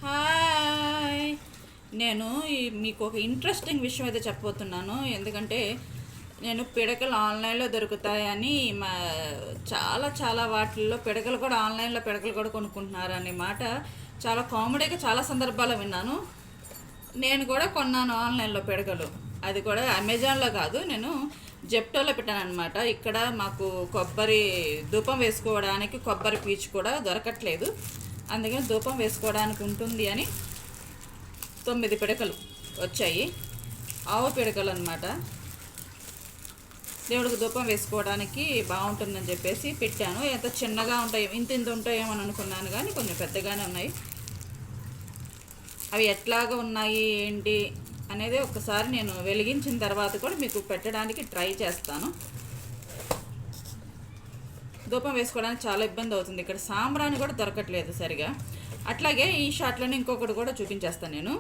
Hi, నేను మీకు ఒక ఇంట్రెస్టింగ్ విషయం అయితే చెప్పబోతున్నాను. ఎందుకంటే నేను పిడకలు ఆన్లైన్లో దొరుకుతాయని చాలా చాలా వాటిల్లో పిడకలు కూడా ఆన్లైన్లో పిడకలు కూడా కొనుక్కుంటున్నారు అనే మాట చాలా కామెడీగా చాలా సందర్భాల్లో విన్నాను. నేను కూడా కొన్నాను ఆన్లైన్లో పిడకలు. అది కూడా అమెజాన్లో కాదు, నేను జెప్టోలో పెట్టాను అనమాట. ఇక్కడ మాకు కొబ్బరి ధూపం వేసుకోవడానికి కొబ్బరి పీచు కూడా దొరకట్లేదు. అందుకని ధూపం వేసుకోవడానికి ఉంటుంది అని 9 పిడకలు వచ్చాయి. ఆవు పిడకలు అనమాట. దేవుడికి ధూపం వేసుకోవడానికి బాగుంటుందని చెప్పేసి పెట్టాను. ఎంత చిన్నగా ఉంటాయి, ఇంత ఉంటాయేమో అని అనుకున్నాను, కానీ కొంచెం పెద్దగానే ఉన్నాయి. అవి ఎట్లాగా ఉన్నాయి ఏంటి అనేది ఒకసారి నేను వెలిగించిన తర్వాత కూడా మీకు పెట్టడానికి ట్రై చేస్తాను. ధూపం వేసుకోవడానికి చాలా ఇబ్బంది అవుతుంది. ఇక్కడ సాంబ్రాణి కూడా దొరకట్లేదు సరిగా. అట్లాగే ఈ షాట్లోనే ఇంకొకటి కూడా చూపించేస్తాను నేను.